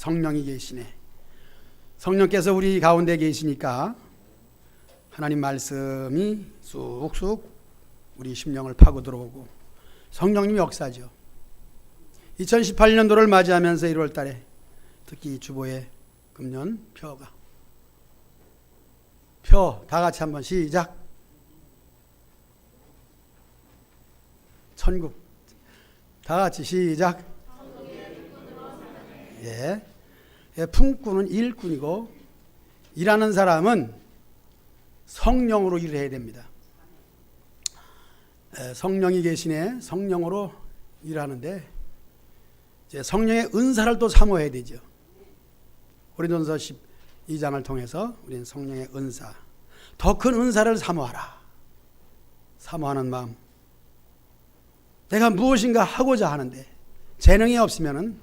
성령이 계시네. 성령께서 우리 가운데 계시니까 하나님 말씀이 쑥쑥 우리 심령을 파고 들어오고 성령님 역사죠. 2018년도를 맞이하면서 1월 달에 특히 주보에 금년 표가 다 같이 한번 시작. 천국 다 같이 시작. 예. 품꾼은 일꾼이고 일하는 사람은 성령으로 일해야 됩니다. 성령이 계시네. 성령으로 일하는데 이제 성령의 은사를 또 사모해야 되죠. 고린도전서 12장을 통해서 우리는 성령의 은사, 더 큰 은사를 사모하라. 사모하는 마음. 내가 무엇인가 하고자 하는데 재능이 없으면은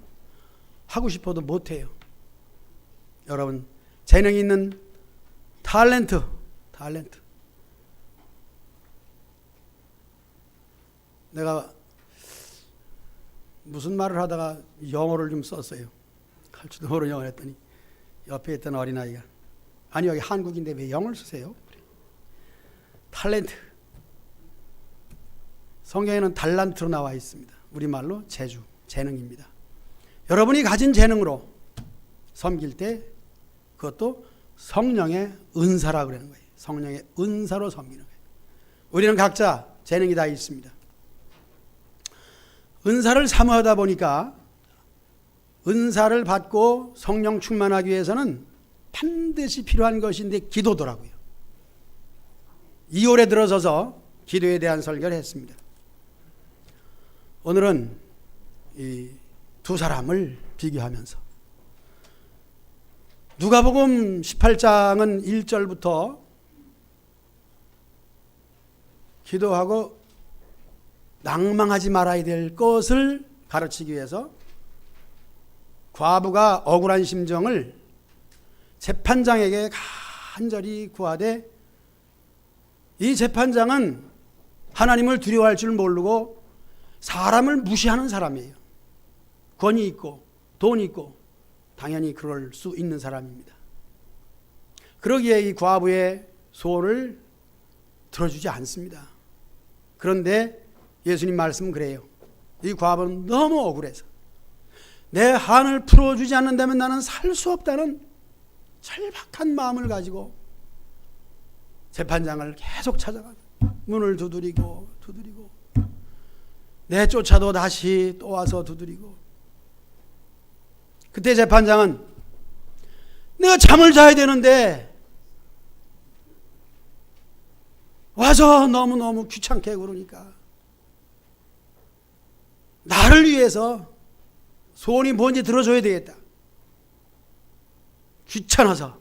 하고 싶어도 못해요. 여러분, 재능이 있는 탤런트. 내가 무슨 말을 하다가 영어를 좀 썼어요. 할 줄도 모르는 영어를 했더니 옆에 있던 어린아이가 아니 여기 한국인데 왜 영어를 쓰세요? 탤런트. 성경에는 달란트로 나와 있습니다. 우리말로 재주, 재능입니다. 여러분이 가진 재능으로 섬길 때 그것도 성령의 은사라고 그러는 거예요. 성령의 은사로 섬기는 거예요. 우리는 각자 재능이 다 있습니다. 은사를 사모하다 보니까 은사를 받고 성령 충만하기 위해서는 반드시 필요한 것인데 기도더라고요. 2월에 들어서서 기도에 대한 설교를 했습니다. 오늘은 이 두 사람을 비교하면서 누가복음 18장은 1절부터 기도하고 낭망하지 말아야 될 것을 가르치기 위해서 과부가 억울한 심정을 재판장에게 간절히 구하되 이 재판장은 하나님을 두려워할 줄 모르고 사람을 무시하는 사람이에요. 권위 있고 돈 있고 당연히 그럴 수 있는 사람입니다. 그러기에 이 과부의 소원을 들어주지 않습니다. 그런데 예수님 말씀은 그래요. 이 과부는 너무 억울해서 내 한을 풀어주지 않는다면 나는 살 수 없다는 절박한 마음을 가지고 재판장을 계속 찾아가고 문을 두드리고 내쫓아도 다시 또 와서 두드리고 그때 재판장은 내가 잠을 자야 되는데 와서 너무너무 귀찮게 그러니까 나를 위해서 소원이 뭔지 들어줘야 되겠다. 귀찮아서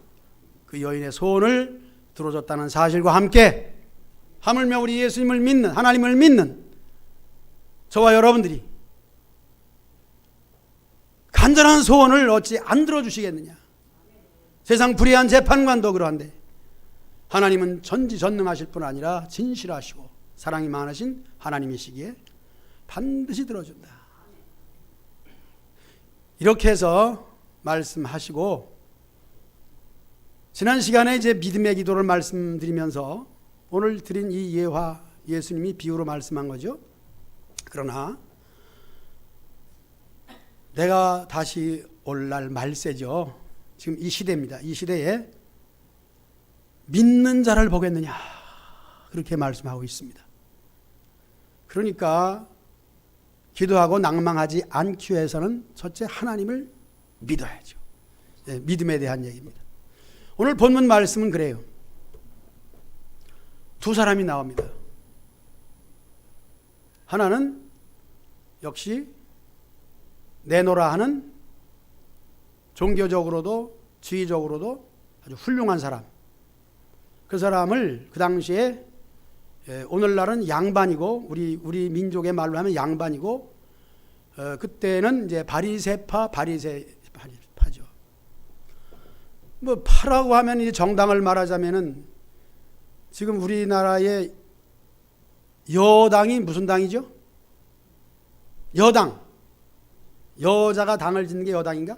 그 여인의 소원을 들어줬다는 사실과 함께 하물며 우리 예수님을 믿는 하나님을 믿는 저와 여러분들이 간절한 소원을 어찌 안 들어주시겠느냐. 세상 불의한 재판관도 그러한데 하나님은 전지전능하실 뿐 아니라 진실하시고 사랑이 많으신 하나님이시기에 반드시 들어준다. 이렇게 해서 말씀하시고 지난 시간에 이제 믿음의 기도를 말씀드리면서 오늘 드린 이 예화 예수님이 비유로 말씀한 거죠. 그러나 내가 다시 올 날 말세죠. 지금 이 시대입니다. 이 시대에 믿는 자를 보겠느냐 그렇게 말씀하고 있습니다. 그러니까 기도하고 낭망하지 않기 위해서는 첫째 하나님을 믿어야죠. 네, 믿음에 대한 얘기입니다. 오늘 본문 말씀은 그래요. 두 사람이 나옵니다. 하나는 역시 내노라 하는 종교적으로도 지위적으로도 아주 훌륭한 사람. 그 사람을 그 당시에 오늘날은 양반이고 우리 민족의 말로 하면 양반이고 그때는 이제 바리새파죠. 뭐 파라고 하면 이 정당을 말하자면은 지금 우리나라의 여당이 무슨 당이죠? 여당. 여자가 당을 짓는 게 여당인가?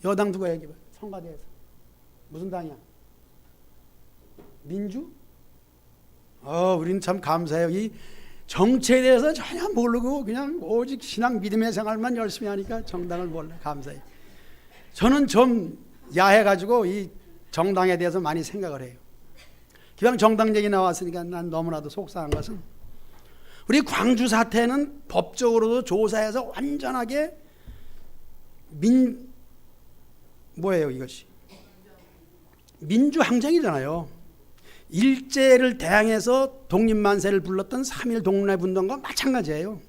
여당 누가 얘기해 봐. 청와대에서 무슨 당이야? 민주? 우리는 참 감사해요. 이 정치에 대해서 전혀 모르고 그냥 오직 신앙 믿음의 생활만 열심히 하니까 정당을 몰라. 감사해요. 저는 좀 야해가지고 이 정당에 대해서 많이 생각을 해요. 기왕 정당 얘기 나왔으니까 난 너무나도 속상한 것은 우리 광주 사태는 법적으로도 조사해서 완전하게 뭐예요 이것이? 민주항쟁이잖아요. 일제를 대항해서 독립만세를 불렀던 3.1 독립운동과 마찬가지예요.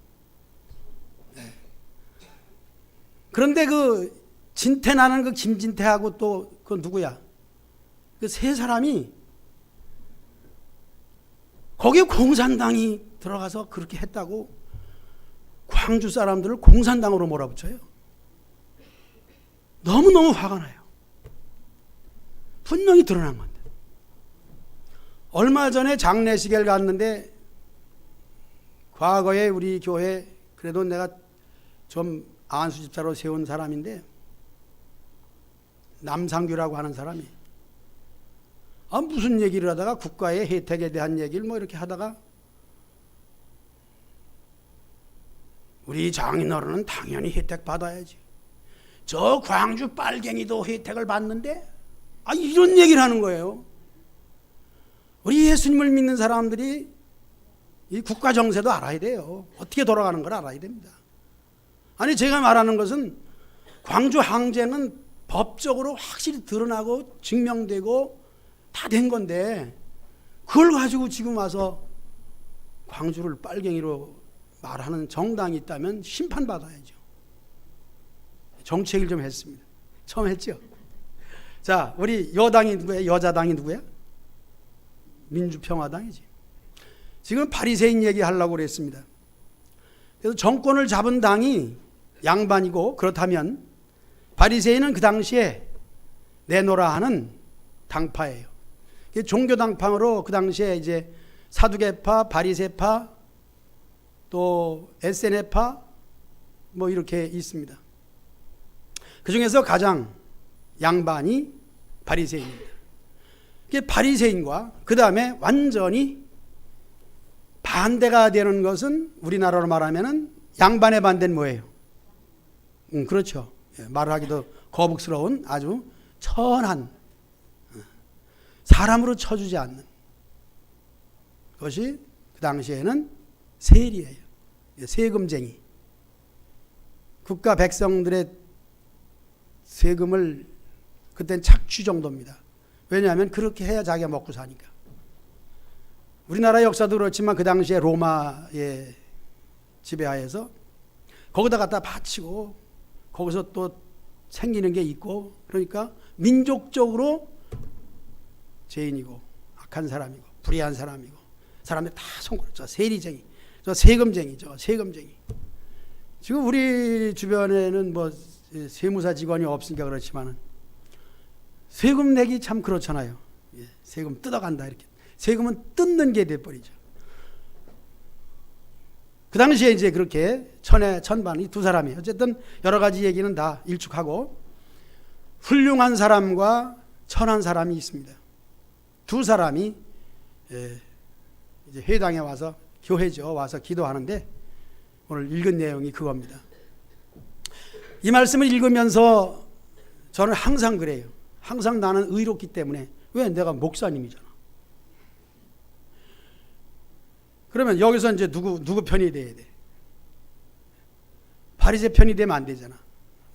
그런데 그 진퇴나는 그 김진태하고 또 그 누구야? 그 세 사람이 거기에 공산당이 들어가서 그렇게 했다고 광주 사람들을 공산당으로 몰아붙여요. 너무너무 화가 나요. 분명히 드러난 건데. 얼마 전에 장례식을 갔는데 과거에 우리 교회 그래도 내가 좀 안수집사로 세운 사람인데 남상규라고 하는 사람이 무슨 얘기를 하다가 국가의 혜택에 대한 얘기를 뭐 이렇게 하다가 우리 장인어른은 당연히 혜택 받아야지. 저 광주 빨갱이도 혜택을 받는데 이런 얘기를 하는 거예요. 우리 예수님을 믿는 사람들이 이 국가 정세도 알아야 돼요. 어떻게 돌아가는 걸 알아야 됩니다. 아니 제가 말하는 것은 광주 항쟁은 법적으로 확실히 드러나고 증명되고 다 된 건데 그걸 가지고 지금 와서 광주를 빨갱이로 말하는 정당이 있다면 심판받아야죠. 정치 얘기를 좀 했습니다. 처음 했죠. 자, 우리 여당이 누구야? 여자당이 누구야? 민주평화당이지. 지금 바리새인 얘기하려고 그랬습니다. 그래서 정권을 잡은 당이 양반이고 그렇다면 바리새인은 그 당시에 내노라 하는 당파예요. 종교 당파로 그 당시에 이제 사두개파, 바리새파, 또 에세네파 뭐 이렇게 있습니다. 그 중에서 가장 양반이 바리새인입니다. 바리새인과 그 다음에 완전히 반대가 되는 것은 우리나라로 말하면은 양반의 반대는 뭐예요? 그렇죠. 말하기도 거북스러운 아주 천한 사람으로 쳐주지 않는 것이 그 당시에는 세리예요. 세금쟁이. 국가 백성들의 세금을 그땐 착취 정도입니다. 왜냐하면 그렇게 해야 자기가 먹고 사니까. 우리나라 역사도 그렇지만 그 당시에 로마의 지배하에서 거기다 갖다 바치고 거기서 또 생기는 게 있고 그러니까 민족적으로 죄인이고 악한 사람이고 불의한 사람이고 사람들 다 손가락 저 세리쟁이 저 세금쟁이 저 세금쟁이. 지금 우리 주변에는 뭐 세무사 직원이 없으니까 그렇지만은 세금 내기 참 그렇잖아요. 세금 뜯어간다 이렇게. 세금은 뜯는 게 돼버리죠. 그 당시에 이제 그렇게 천반이 두 사람이 어쨌든 여러 가지 얘기는 다 일축하고 훌륭한 사람과 천한 사람이 있습니다. 두 사람이 이제 회당에 와서 교회죠 와서 기도하는데 오늘 읽은 내용이 그겁니다. 이 말씀을 읽으면서 저는 항상 그래요. 항상 나는 의롭기 때문에 왜 내가 목사님이잖아. 그러면 여기서 이제 누구 편이 돼야 돼? 바리새 편이 되면 안 되잖아.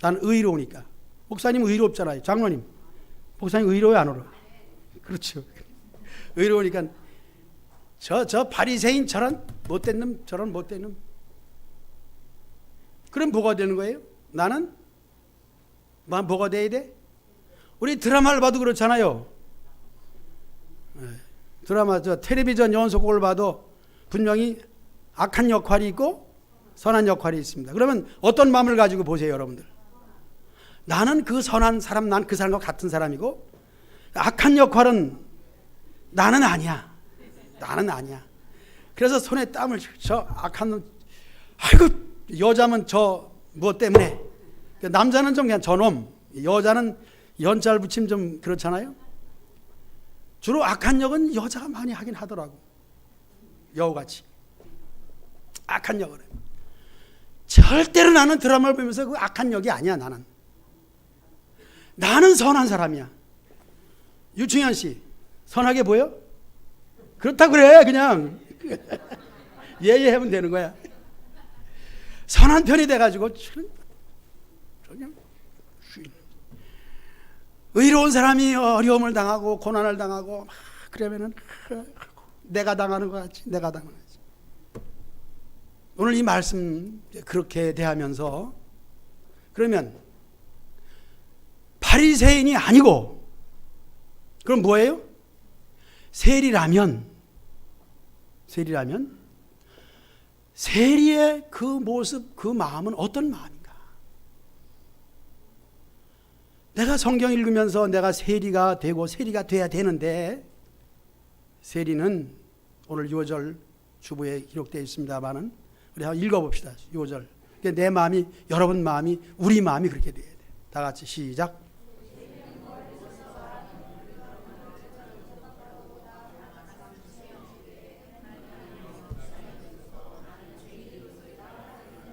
나는 의로우니까. 목사님 의롭잖아요. 장로님, 목사님 의로워요 안 의로워요? 그렇죠. 의로우니까 저 바리새인 저런 못된 놈 저런 못된 놈. 그럼 뭐가 되는 거예요? 나는 뭐가 돼야 돼? 우리 드라마를 봐도 그렇잖아요. 드라마 텔레비전 연속곡을 봐도 분명히 악한 역할이 있고 선한 역할이 있습니다. 그러면 어떤 마음을 가지고 보세요, 여러분들. 나는 그 선한 사람, 난 그 사람과 같은 사람이고 악한 역할은 나는 아니야. 나는 아니야. 그래서 손에 땀을 저 악한 놈, 아이고 여자면 저 무엇 때문에 남자는 좀 그냥 저놈 여자는 연자를 붙이면 좀 그렇잖아요. 주로 악한 역은 여자가 많이 하긴 하더라고. 여우같이 악한 역을 해요. 절대로 나는 드라마를 보면서 그 악한 역이 아니야. 나는 선한 사람이야. 유충현 씨 선하게 보여? 그렇다 그래. 그냥 예의하면 되는 거야. 선한 편이 돼가지고 그냥 의로운 사람이 어려움을 당하고 고난을 당하고 막 그러면은 내가 당하는 것 같지. 내가 당하는 거지. 오늘 이 말씀 그렇게 대하면서 그러면 바리새인이 아니고 그럼 뭐예요? 세리라면 세리의 그 모습, 그 마음은 어떤 마음인가? 내가 성경 읽으면서 내가 세리가 되고 세리가 돼야 되는데 세리는 오늘 6절 주보에 기록되어 있습니다만은 우리 한번 읽어봅시다. 6절. 내 마음이 여러분 마음이 우리 마음이 그렇게 돼야 돼. 다 같이 시작.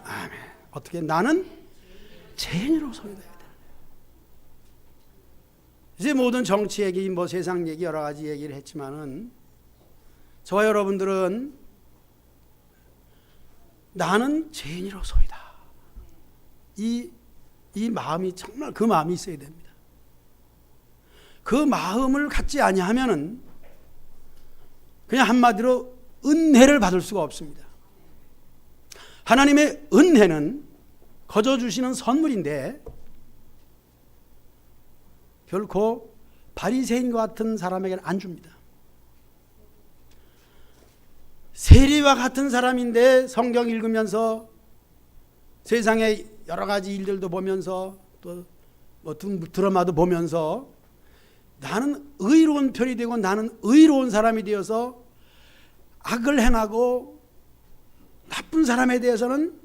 아멘. 어떻게 나는 죄인으로 소유돼야 돼. 이제 모든 정치 얘기, 뭐 세상 얘기 여러 가지 얘기를 했지만은 저와 여러분들은 나는 죄인으로 소이다. 이 마음이 정말 그 마음이 있어야 됩니다. 그 마음을 갖지 아니하면은 그냥 한마디로 은혜를 받을 수가 없습니다. 하나님의 은혜는 거저 주시는 선물인데 결코 바리새인과 같은 사람에게는 안 줍니다. 세리와 같은 사람인데 성경 읽으면서 세상의 여러 가지 일들도 보면서 또 뭐 드라마도 보면서 나는 의로운 편이 되고 나는 의로운 사람이 되어서 악을 행하고 나쁜 사람에 대해서는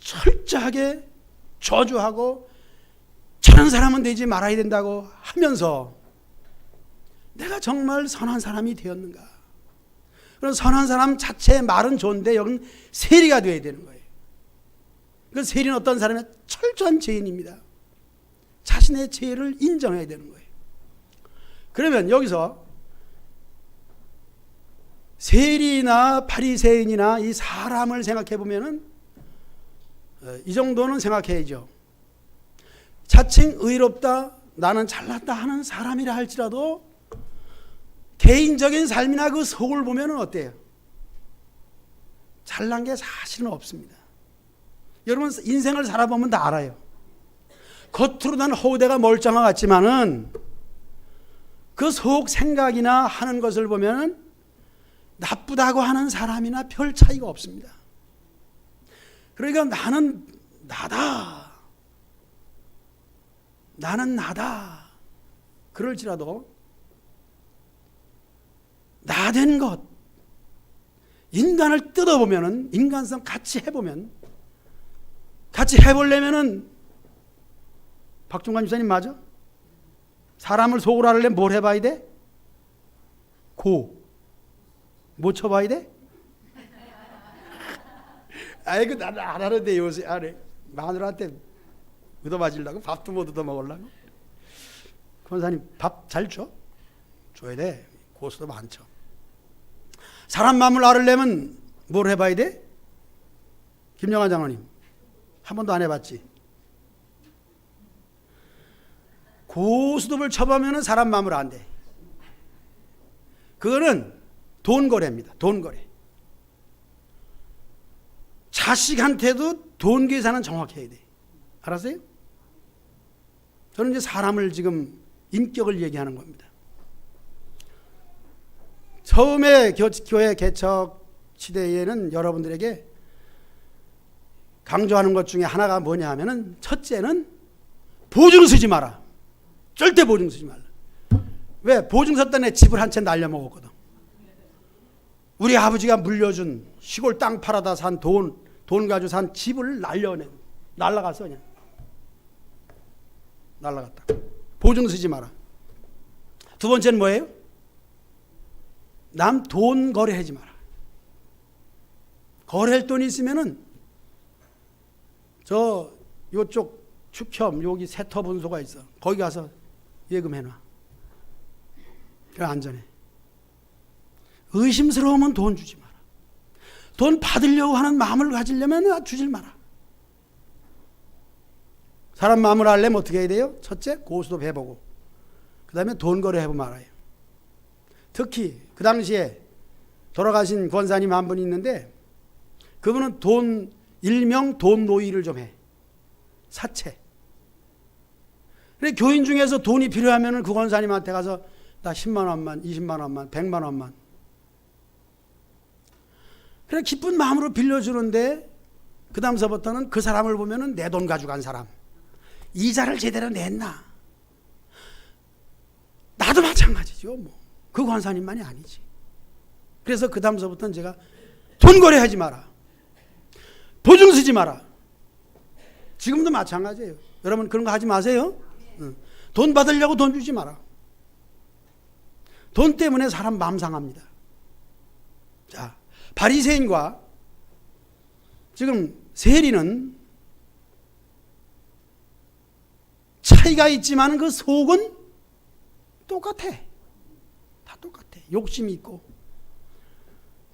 철저하게 저주하고 저런 사람은 되지 말아야 된다고 하면서 내가 정말 선한 사람이 되었는가? 그런 선한 사람 자체의 말은 좋은데 여기는 세리가 되어야 되는 거예요. 그 세리는 어떤 사람이 철저한 죄인입니다. 자신의 죄를 인정해야 되는 거예요. 그러면 여기서 세리나 바리새인이나 이 사람을 생각해 보면은 이 정도는 생각해야죠. 자칭 의롭다, 나는 잘났다 하는 사람이라 할지라도 개인적인 삶이나 그 속을 보면 어때요? 잘난 게 사실은 없습니다. 여러분 인생을 살아보면 다 알아요. 겉으로 난 호대가 멀쩡한 것 같지만은 그 속 생각이나 하는 것을 보면 나쁘다고 하는 사람이나 별 차이가 없습니다. 그러니까 나는 나다. 나는 나다. 그럴지라도 나 된 것, 인간을 뜯어보면은, 인간성 같이 해보면, 같이 해보려면은, 박종관 집사님 맞아? 사람을 속으로 하려면 뭘 해봐야 돼? 뭐 쳐봐야 돼? 아이고, 나는 안 하는데 요새 안 해. 마누라한테 얻어맞으려고? 밥도 못 얻어먹으려고? 권사님, 밥 잘 줘? 줘야 돼. 고수도 많죠. 사람 마음을 알으려면 뭘 해봐야 돼? 김영환 장로님 한 번도 안 해봤지? 고스톱을 쳐보면 사람 마음을 안 돼. 그거는 돈 거래입니다. 돈 거래. 자식한테도 돈 계산은 정확해야 돼. 알았어요? 저는 이제 사람을 지금 인격을 얘기하는 겁니다. 처음에 교회 개척 시대에는 여러분들에게 강조하는 것 중에 하나가 뭐냐 하면은 첫째는 보증 서지 마라. 절대 보증 서지 말라. 왜? 보증 섰다 내 집을 한 채 날려먹었거든. 우리 아버지가 물려준 시골 땅 팔아다 산 돈 가지고 산 집을 날라갔어 그냥. 날라갔다. 보증 쓰지 마라. 두 번째는 뭐예요? 남 돈 거래하지 마라. 거래할 돈이 있으면은 저 요쪽 축협 여기 세터분소가 있어. 거기 가서 예금해놔. 그래 안전해. 의심스러우면 돈 주지 마라. 돈 받으려고 하는 마음을 가지려면 주질 마라. 사람 마음을 알려면 어떻게 해야 돼요? 첫째, 고수도 해보고 그 다음에 돈 거래해보면 말아요. 특히 그 당시에 돌아가신 권사님 한 분이 있는데 그분은 일명 돈 노이를 좀 해. 사채. 그래 교인 중에서 돈이 필요하면 그 권사님한테 가서 나 10만 원만, 20만 원만, 100만 원만. 그래 기쁜 마음으로 빌려주는데 그 다음서부터는 그 사람을 보면은 내 돈 가져간 사람. 이자를 제대로 냈나? 나도 마찬가지죠. 뭐. 그 권사님만이 아니지. 그래서 그 다음서부터는 제가 돈 거래하지 마라. 보증 쓰지 마라. 지금도 마찬가지예요. 여러분 그런 거 하지 마세요. 돈 받으려고 돈 주지 마라. 돈 때문에 사람 마음 상합니다. 자, 바리새인과 지금 세리는 차이가 있지만 그 속은 똑같아. 다 똑같아. 욕심이 있고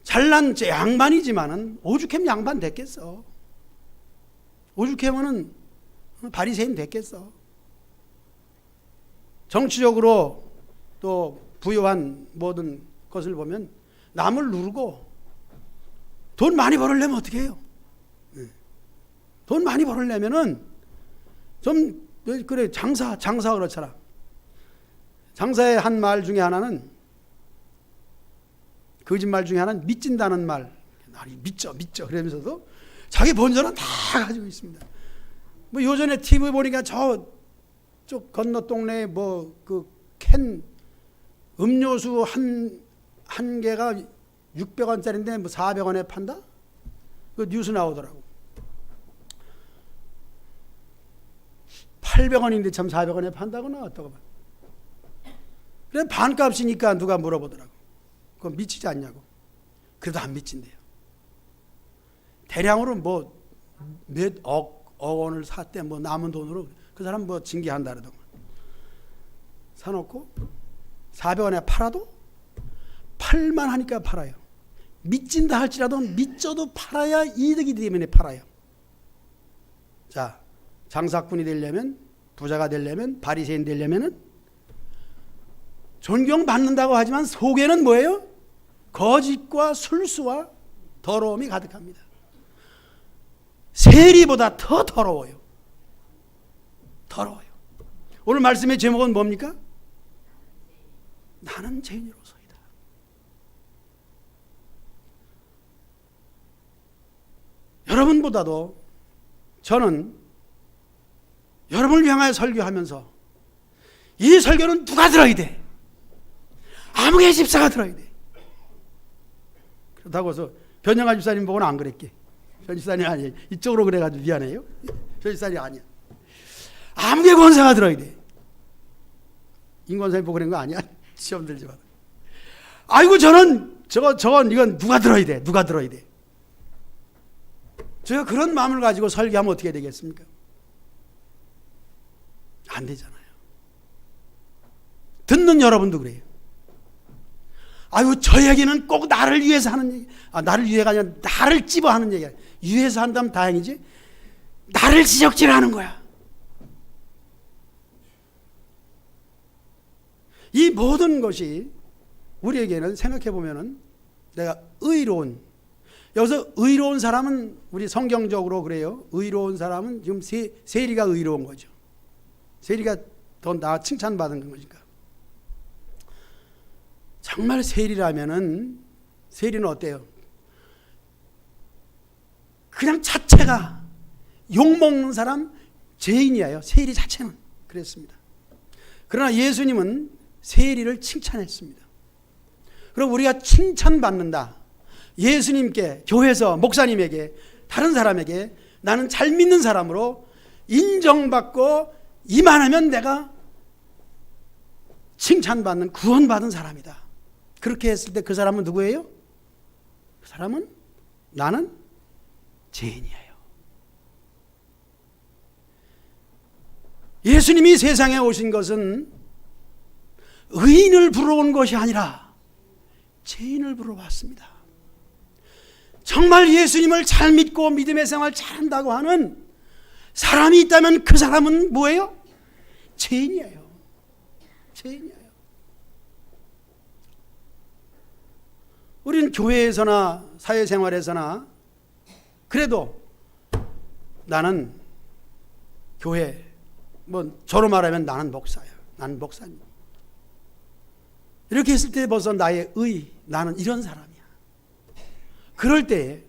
잘난 양반이지만은 오죽하면 양반 됐겠어. 오죽하면은 바리새인 됐겠어. 정치적으로 또 부유한 모든 것을 보면 남을 누르고 돈 많이 벌으려면 어떻게 해요? 돈 많이 벌으려면은 좀 그래 장사 그렇잖아. 장사의 한 말 중에 하나는 거짓말 중에 하나는 믿진다는 말. 나를 믿죠 그러면서도 자기 본전은 다 가지고 있습니다. 뭐 요전에 TV 보니까 저쪽 건너 동네에 뭐 그 캔 음료수 한 개가 600원짜리인데 뭐 400원에 판다? 그 뉴스 나오더라고. 800원인데 참 400원에 판다고 나왔다고 봐. 그래 반값이니까 누가 물어보더라고. 그거 미치지 않냐고. 그래도 안 미친대요. 대량으로 뭐 몇 억 원을 샀대. 뭐 남은 돈으로 그 사람 뭐 징계한다 그러더만. 사놓고 400원에 팔아도 팔만 하니까 팔아요. 믿진다 할지라도 믿져도 팔아야 이득이 되면 팔아요. 자, 장사꾼이 되려면 부자가 되려면 바리새인 되려면은 존경받는다고 하지만 속에는 뭐예요? 거짓과 술수와 더러움이 가득합니다. 세리보다 더 더러워요. 더러워요. 오늘 말씀의 제목은 뭡니까? 나는 죄인으로서이다. 여러분보다도 저는 여러분을 향하여 설교하면서 이 설교는 누가 들어야 돼? 아무개 집사가 들어야 돼. 그렇다고 해서 변영아 집사님 보고는 안 그랬게. 저 집사님 아니에요. 이쪽으로 그래가지고 미안해요. 저 집사님 아니야. 아무개 권사가 들어야 돼. 임권사님 보고 그런 거 아니야? 시험 들지 마. 아이고 저건 이건 누가 들어야 돼? 누가 들어야 돼? 제가 그런 마음을 가지고 설교하면 어떻게 되겠습니까? 안 되잖아요. 듣는 여러분도 그래요. 아유 저 얘기는 꼭 나를 위해서 하는 얘기. 나를 위해가 아니라 나를 찝어 하는 얘기야. 위해서 한다면 다행이지. 나를 지적질하는 거야. 이 모든 것이 우리에게는 생각해 보면은 내가 의로운, 여기서 의로운 사람은 우리 성경적으로 그래요. 의로운 사람은 지금 세리가 의로운 거죠. 세리가 더 나 칭찬받은 거니까. 정말 세리라면은 세리는 어때요? 그냥 자체가 욕먹는 사람 죄인이에요. 세리 자체는 그랬습니다. 그러나 예수님은 세리를 칭찬했습니다. 그럼 우리가 칭찬받는다. 예수님께, 교회에서, 목사님에게, 다른 사람에게 나는 잘 믿는 사람으로 인정받고 이만하면 내가 칭찬받는, 구원받은 사람이다. 그렇게 했을 때 그 사람은 누구예요? 그 사람은 나는 죄인이에요. 예수님이 세상에 오신 것은 의인을 부르러 온 것이 아니라 죄인을 부르러 왔습니다. 정말 예수님을 잘 믿고 믿음의 생활 잘한다고 하는 사람이 있다면 그 사람은 뭐예요? 죄인이에요. 죄인이에요. 우리는 교회에서나 사회생활에서나 그래도 나는 교회, 저로 말하면 나는 목사야. 나는 목사님. 이렇게 했을 때 벌써 나의 나는 이런 사람이야. 그럴 때에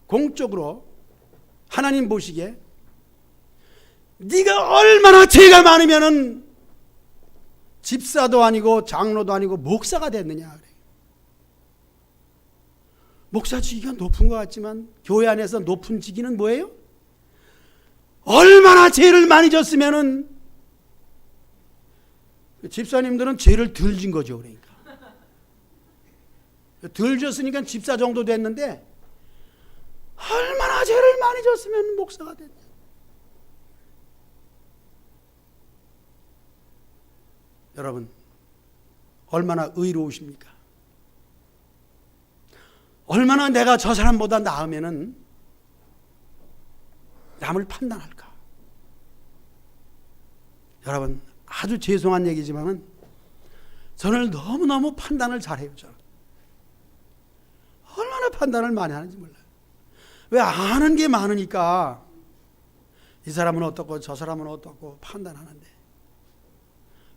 공적으로 하나님 보시기에 네가 얼마나 죄가 많으면은 집사도 아니고 장로도 아니고 목사가 됐느냐 그래. 목사 직위가 높은 것 같지만 교회 안에서 높은 직위는 뭐예요? 얼마나 죄를 많이 졌으면은 집사님들은 죄를 덜 진 거죠. 그러니까 덜 졌으니까 집사 정도 됐는데 얼마나 죄를 많이 졌으면 목사가 됐냐. 여러분 얼마나 의로우십니까? 얼마나 내가 저 사람보다 나으면은 남을 판단할까? 여러분 아주 죄송한 얘기지만은 저는 너무너무 판단을 잘해요. 저는 얼마나 판단을 많이 하는지 몰라요. 왜 아는 게 많으니까 이 사람은 어떻고 저 사람은 어떻고 판단하는데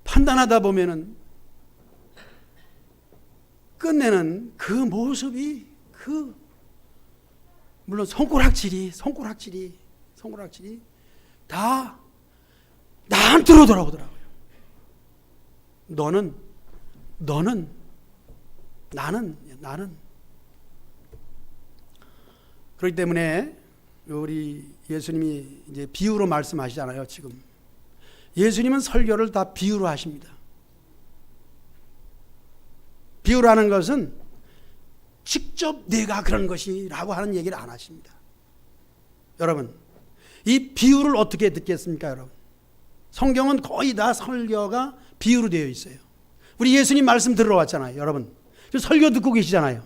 판단하다 보면은 끝내는 그 모습이 물론 손가락질이 다 나한테로 돌아오더라고요. 너는 나는 그렇기 때문에 우리 예수님이 이제 비유로 말씀하시잖아요. 지금 예수님은 설교를 다 비유로 하십니다. 비유라는 것은 직접 내가 그런 것이라고 하는 얘기를 안 하십니다. 여러분 이 비유를 어떻게 듣겠습니까? 여러분 성경은 거의 다 설교가 비유로 되어 있어요. 우리 예수님 말씀 들어왔잖아요. 여러분 설교 듣고 계시잖아요.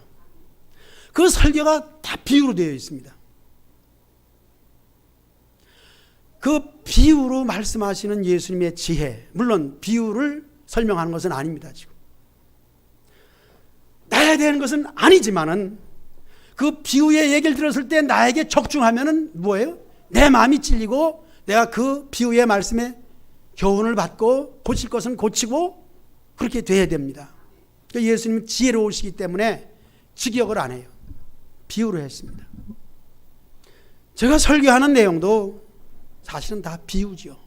그 설교가 다 비유로 되어 있습니다. 그 비유로 말씀하시는 예수님의 지혜, 물론 비유를 설명하는 것은 아닙니다. 지금 나야 되는 것은 아니지만은 그 비유의 얘기를 들었을 때 나에게 적중하면은 뭐예요? 내 마음이 찔리고 내가 그 비유의 말씀에 교훈을 받고 고칠 것은 고치고 그렇게 돼야 됩니다. 예수님은 지혜로우시기 때문에 직역을 안 해요. 비유로 했습니다. 제가 설교하는 내용도 사실은 다 비유죠.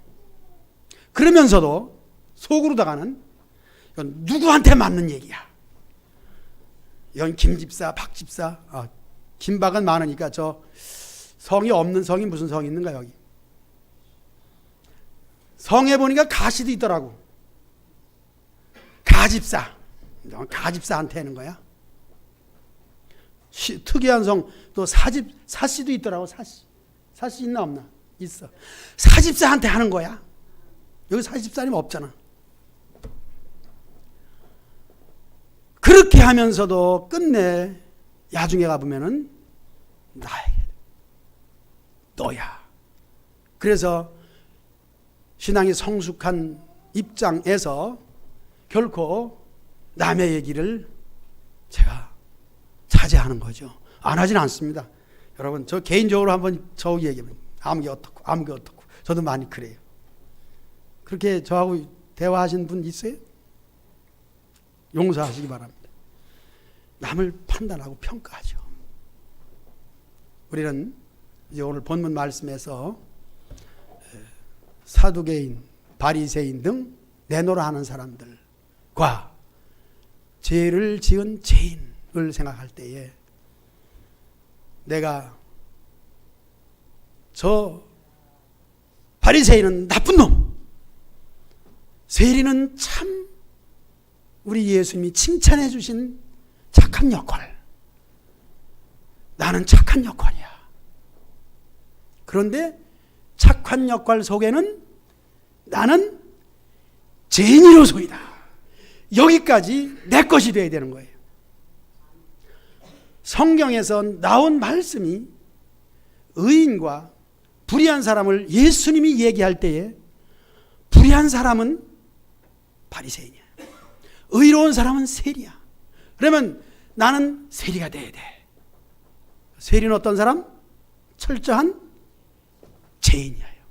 그러면서도 속으로다가는 이건 누구한테 맞는 얘기야. 이건 김집사, 박집사, 김박은 많으니까 저 성이 없는 성이 무슨 성이 있는가 여기. 성에 보니까 가시도 있더라고. 가집사. 가집사한테 하는 거야. 특이한 성 또 사씨도 있더라고. 사씨 있나 없나? 있어. 사집사한테 하는 거야. 여기 사집사님 없잖아. 그렇게 하면서도 끝내 야중에 가보면은 나에게 너야. 그래서 신앙이 성숙한 입장에서 결코 남의 얘기를 제가 자제하는 거죠. 안 하진 않습니다. 여러분 저 개인적으로 한번 저 얘기하면 아무게 어떻고 저도 많이 그래요. 그렇게 저하고 대화하신 분 있어요? 용서하시기 바랍니다. 남을 판단하고 평가하죠. 우리는 이제 오늘 본문 말씀에서 사두개인, 바리새인 등 내노라 하는 사람들과 죄를 지은 죄인을 생각할 때에 내가 저 바리새인은 나쁜 놈, 세리는 참 우리 예수님이 칭찬해 주신 착한 역할. 나는 착한 역할이야. 그런데 착한 역할 속에는 나는 죄인이로소이다. 여기까지 내 것이 되어야 되는 거예요. 성경에서 나온 말씀이 의인과 불의한 사람을 예수님이 얘기할 때에 불의한 사람은 바리새인이야. 의로운 사람은 세리야. 그러면 나는 세리가 돼야 돼. 세리는 어떤 사람? 철저한 죄인이에요.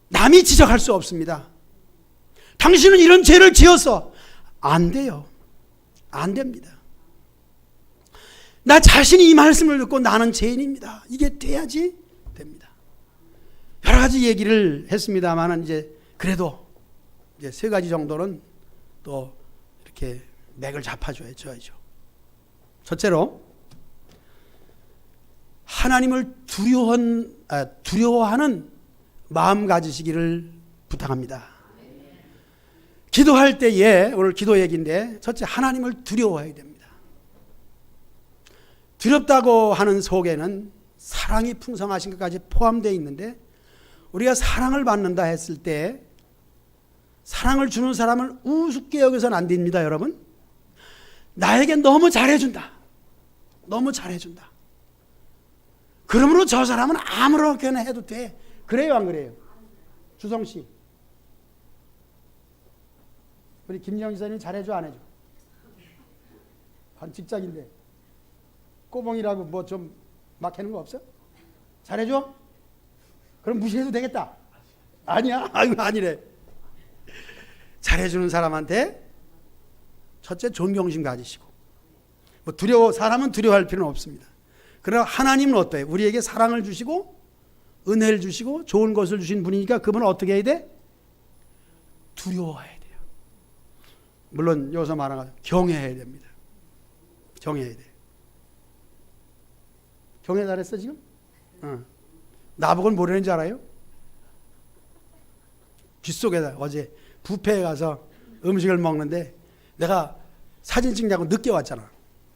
남이 지적할 수 없습니다. 당신은 이런 죄를 지었어. 안 돼요. 안 됩니다. 나 자신이 이 말씀을 듣고 나는 죄인입니다. 이게 돼야지 됩니다. 여러 가지 얘기를 했습니다만 이제 그래도 이제 세 가지 정도는 또 이렇게 맥을 잡아줘야죠. 첫째로 하나님을 두려워하는 마음 가지시기를 부탁합니다. 기도할 때에 오늘 기도 얘기인데 첫째 하나님을 두려워해야 됩니다. 두렵다고 하는 속에는 사랑이 풍성하신 것까지 포함되어 있는데 우리가 사랑을 받는다 했을 때 사랑을 주는 사람을 우습게 여겨서는 안 됩니다. 여러분, 나에게 너무 잘해준다. 너무 잘해준다. 그러므로 저 사람은 아무렇게나 해도 돼. 그래요, 안 그래요? 주성씨, 우리 김영 지사님 잘해줘, 안 해줘? 한 직장인데 꼬봉이라고 뭐 좀 막 하는 거 없어? 잘해줘? 그럼 무시해도 되겠다. 아니야? 아이고, 아니래. 잘해주는 사람한테 첫째 존경심 가지시고, 뭐 사람은 두려워할 필요는 없습니다. 그러나 하나님은 어때요? 우리에게 사랑을 주시고 은혜를 주시고 좋은 것을 주신 분이니까 그분은 어떻게 해야 돼? 두려워해야 돼요. 물론 여기서 말하는 경외해야 됩니다. 경외해야 돼요. 경외 잘했어 지금? 나보고는 뭐라는지 알아요? 귓속에다 어제 뷔페에 가서 음식을 먹는데 내가 사진 찍냐고 늦게 왔잖아.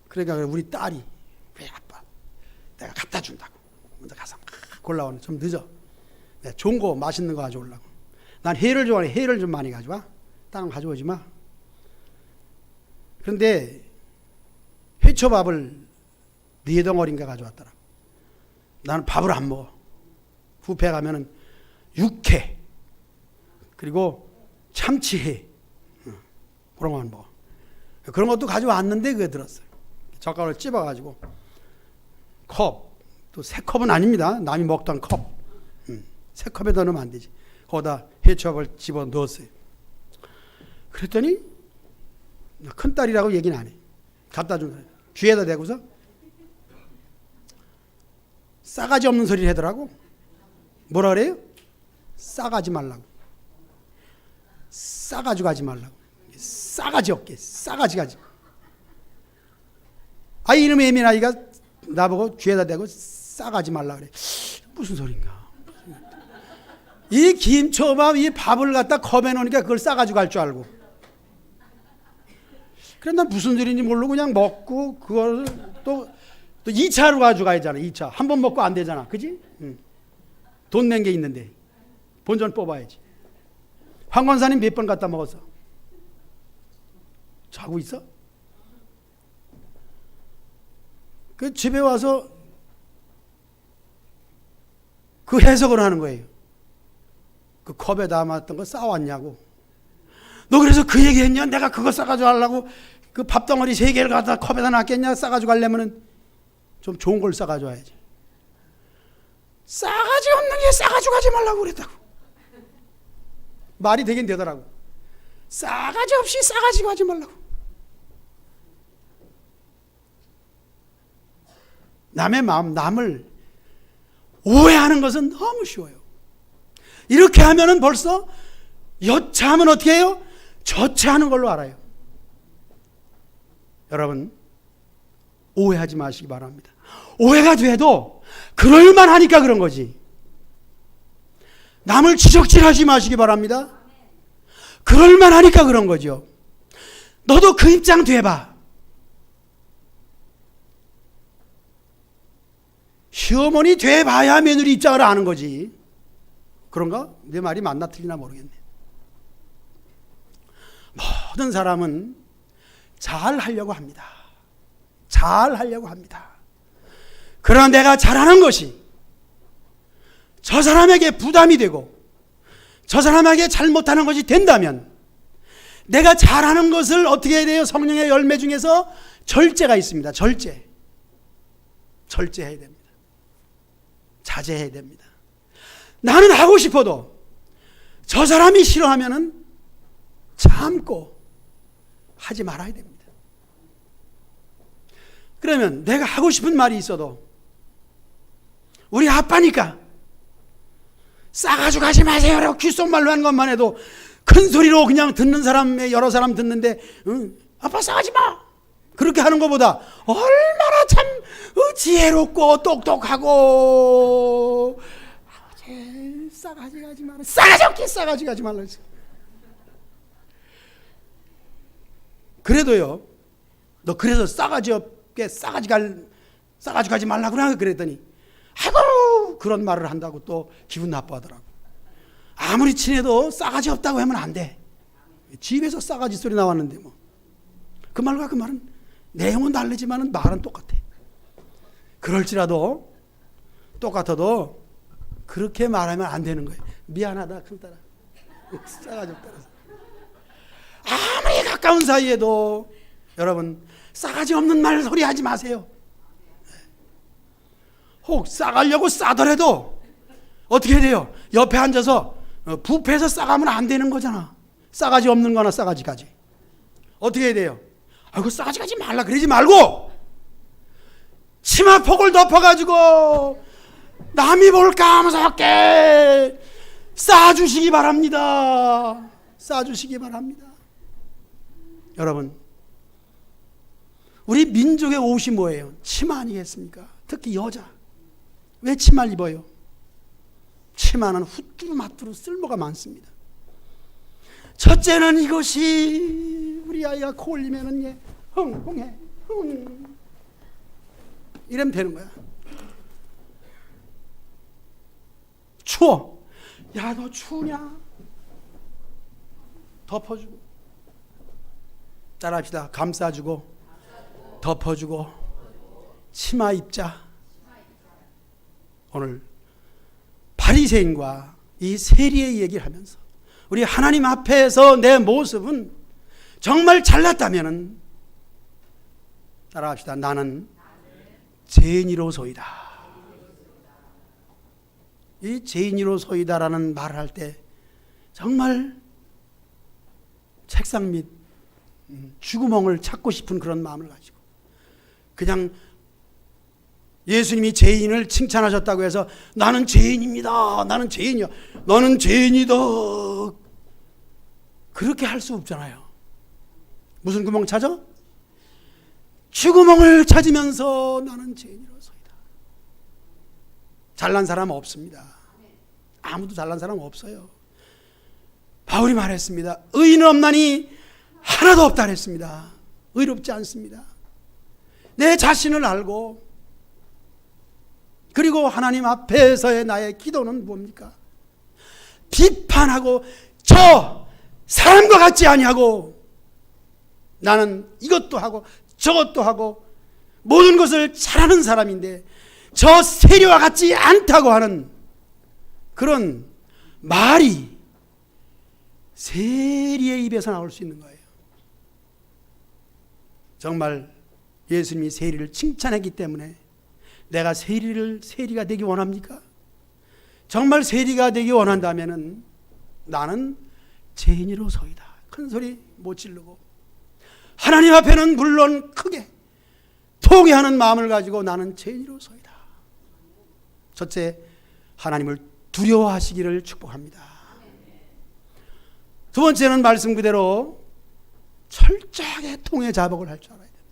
그러니까 우리 딸이 왜 아빠 내가 갖다 준다고 먼저 가서 골라오는 좀 늦어. 내가 좋은 거 맛있는 거 가져오려고. 난 회를 좋아해. 회를 좀 많이 가져와. 땅 가져오지 마. 그런데 회초밥을 4덩어리인가 가져왔더라. 나는 밥을 안 먹어. 뷔페 가면은 육회 그리고 참치회 그런 거만 먹어. 그런 것도 가져왔는데 그게 들었어요. 젓가락을 찝어가지고 컵, 또 새 컵은 아닙니다. 남이 먹던 컵, 새 컵에다 넣으면 안 되지. 거기다 회초밥을 집어 넣었어요. 그랬더니 큰딸이라고 얘기는 안 해. 갖다 준 거예요. 귀에다 대고서 싸가지 없는 소리를 하더라고. 뭐라 그래요? 싸가지 말라고. 싸가지고 하지 말라고. 싸가지 없게. 싸가지 가지. 아이 이름 예민아이가 나보고 귀에다 대고 싸가지 말라 그래. 무슨 소린가? 이 김초밥 이 밥을 갖다 컵에 넣으니까 그걸 싸가지고 갈 줄 알고. 그래 난 무슨 소리인지 모르고 그냥 먹고 그걸 또 2차로 가져가야잖아. 2차. 한 번 먹고 안 되잖아. 그지? 돈 낸 게 있는데 본전 뽑아야지. 황 권사님 몇 번 갖다 먹었어? 자고 있어? 그 집에 와서 그 해석을 하는 거예요. 그 컵에 담았던 거 싸왔냐고. 너 그래서 그 얘기 했냐? 내가 그거 싸가지고 하려고 그 밥덩어리 3개를 갖다 컵에다 놨겠냐? 싸가지고 하려면은 좀 좋은 걸 싸가지고 와야지. 싸가지 없는 게 싸가지고 하지 말라고 그랬다고. 말이 되긴 되더라고. 싸가지 없이 싸가지고 하지 말라고. 남의 마음, 남을 오해하는 것은 너무 쉬워요. 이렇게 하면은 벌써 여차하면 어떻게 해요? 저차하는 걸로 알아요. 여러분, 오해하지 마시기 바랍니다. 오해가 돼도 그럴만 하니까 그런 거지. 남을 지적질하지 마시기 바랍니다. 그럴만 하니까 그런 거죠. 너도 그 입장 돼봐. 시어머니 돼봐야 며느리 입장을 아는 거지. 그런가? 내 말이 맞나 틀리나 모르겠네. 모든 사람은 잘 하려고 합니다. 잘 하려고 합니다. 그러나 내가 잘하는 것이 저 사람에게 부담이 되고 저 사람에게 잘못하는 것이 된다면 내가 잘하는 것을 어떻게 해야 돼요? 성령의 열매 중에서 절제가 있습니다. 절제해야 됩니다. 자제해야 됩니다. 나는 하고 싶어도 저 사람이 싫어하면은 참고 하지 말아야 됩니다. 그러면 내가 하고 싶은 말이 있어도 우리 아빠니까 싸가지고 가지 마세요 라고 귓속말로 하는 것만 해도 큰 소리로 그냥 듣는 사람의 여러 사람 듣는데 아빠 싸가지 마 그렇게 하는 것보다 얼마나 참 지혜롭고 똑똑하고 싸가지 가지 마라 싸가지 없게 싸가지 가지 말라 그래도요 너 그래서 싸가지 없게 싸가지 가지 말라 그랬더니 아이고 그런 말을 한다고 또 기분 나빠하더라고. 아무리 친해도 싸가지 없다고 하면 안 돼. 집에서 싸가지 소리 나왔는데 뭐 그 말과 그 말은 내용은 다르지만 말은 똑같아. 그럴지라도 똑같아도 그렇게 말하면 안 되는 거예요. 미안하다 큰딸아 싸가지 없다. 아무리 가까운 사이에도 여러분 싸가지 없는 말 소리 하지 마세요. 혹 싸가려고 싸더라도 어떻게 해야 돼요? 옆에 앉아서 부패해서 싸가면 안 되는 거잖아. 싸가지 없는 거나 싸가지 가지. 어떻게 해야 돼요? 아이고 싸가지 가지 말라 그러지 말고 치마폭을 덮어가지고 남이 볼까 무섭게 싸주시기 바랍니다. 싸주시기 바랍니다. 여러분 우리 민족의 옷이 뭐예요? 치마 아니겠습니까? 특히 여자 왜 치마를 입어요? 치마는 후뚜루마뚜루 쓸모가 많습니다. 첫째는 이것이 우리 아이가 코 올리면은 흥해 이러면 되는 거야. 추워. 야 너 추우냐? 덮어주고 따라합시다. 감싸주고 덮어주고 치마 입자. 오늘 바리새인과 이 세리의 얘기를 하면서 우리 하나님 앞에서 내 모습은 정말 잘났다면은 따라합시다. 나는 죄인이로소이다. 이 죄인이로소이다라는 말을 할 때 정말 책상 밑 쥐구멍을 찾고 싶은 그런 마음을 가지고 그냥 예수님이 죄인을 칭찬하셨다고 해서 나는 죄인입니다. 나는 죄인이야. 나는 죄인이다. 그렇게 할 수 없잖아요. 무슨 구멍 찾아? 쥐구멍을 찾으면서 나는 죄인이로소이다. 잘난 사람 없습니다. 아무도 잘난 사람 없어요. 바울이 말했습니다. 의인은 없나니 하나도 없다 그랬습니다. 의롭지 않습니다. 내 자신을 알고 그리고 하나님 앞에서의 나의 기도는 뭡니까? 비판하고 저 사람과 같지 아니하고 나는 이것도 하고 저것도 하고 모든 것을 잘하는 사람인데 저 세리와 같지 않다고 하는 그런 말이 세리의 입에서 나올 수 있는 거예요. 정말 예수님이 세리를 칭찬했기 때문에 내가 세리가 되기 원합니까? 정말 세리가 되기 원한다면 나는 죄인이로소이다. 큰 소리 못 지르고 하나님 앞에는 물론 크게 통회하는 마음을 가지고 나는 죄인이로소이다. 첫째, 하나님을 두려워하시기를 축복합니다. 두 번째는 말씀 그대로 철저하게 통회 자복을 할 줄 알아야 됩니다.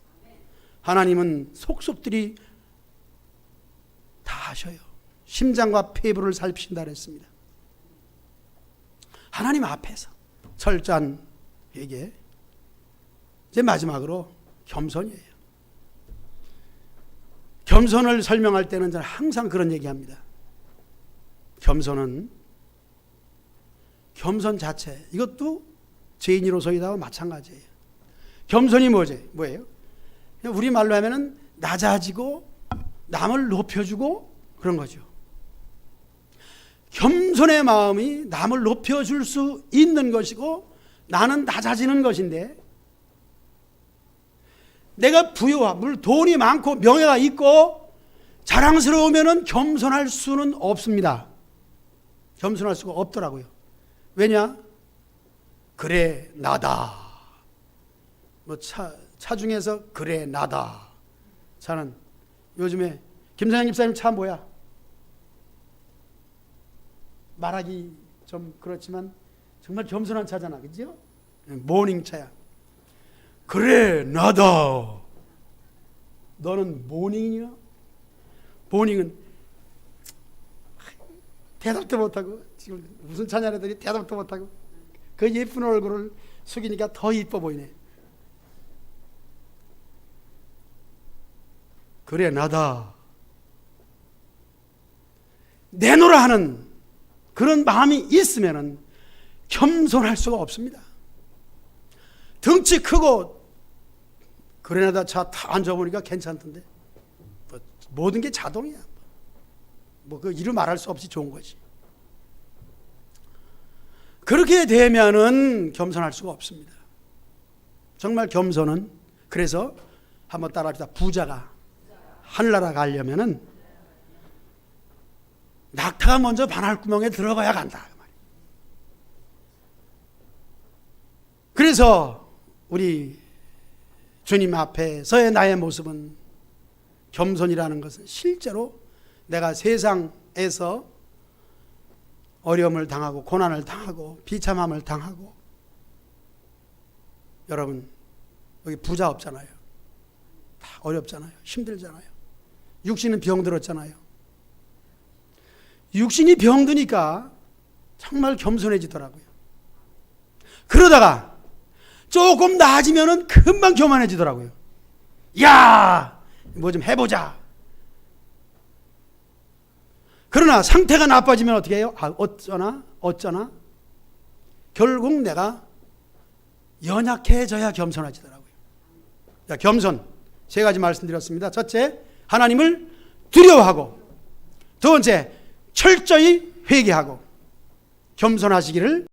하나님은 속속들이 다 하셔요. 심장과 폐부를 살피신다 그랬습니다. 하나님 앞에서 철저한 회개. 이제 마지막으로 겸손이에요. 겸손을 설명할 때는 저는 항상 그런 얘기합니다. 겸손은 겸손 자체, 이것도 죄인으로서이다와 마찬가지예요. 겸손이 뭐예요? 우리 말로 하면은 낮아지고 남을 높여주고 그런 거죠. 겸손의 마음이 남을 높여줄 수 있는 것이고 나는 낮아지는 것인데, 내가 부유하고 돈이 많고 명예가 있고 자랑스러우면은 겸손할 수는 없습니다. 겸손할 수가 없더라고요. 왜냐? 그래 나다. 뭐 차 중에서 그래 나다. 차는 요즘에 김상현 집사님 차 뭐야? 말하기 좀 그렇지만 정말 겸손한 차잖아, 그죠? 모닝차야. 그래 나다. 너는 모닝이야? 모닝은 대답도 못하고, 지금 무슨 차냐고 했더니 대답도 못하고, 그 예쁜 얼굴을 숙이니까 더 이뻐 보이네. 그래 나다. 내놓으라 하는 그런 마음이 있으면은 겸손할 수가 없습니다. 덩치 크고 그래 나다 차 다 앉아보니까 괜찮던데, 모든 게 자동이야. 그 이루 말할 수 없이 좋은 거지. 그렇게 되면은 겸손할 수가 없습니다. 정말 겸손은, 그래서 한번 따라합시다. 부자가 하늘나라 가려면은 낙타가 먼저 바늘구멍에 들어가야 간다. 그래서 우리 주님 앞에서의 나의 모습은, 겸손이라는 것은 실제로 내가 세상에서 어려움을 당하고 고난을 당하고 비참함을 당하고, 여러분 여기 부자 없잖아요. 다 어렵잖아요. 힘들잖아요. 육신은 병들었잖아요. 육신이 병드니까 정말 겸손해지더라고요. 그러다가 조금 나아지면은 금방 교만해지더라고요. 야, 뭐 좀 해보자. 그러나 상태가 나빠지면 어떻게 해요? 어쩌나 결국 내가 연약해져야 겸손해지더라고요. 자, 겸손 세 가지 말씀드렸습니다. 첫째, 하나님을 두려워하고, 두 번째, 철저히 회개하고, 겸손하시기를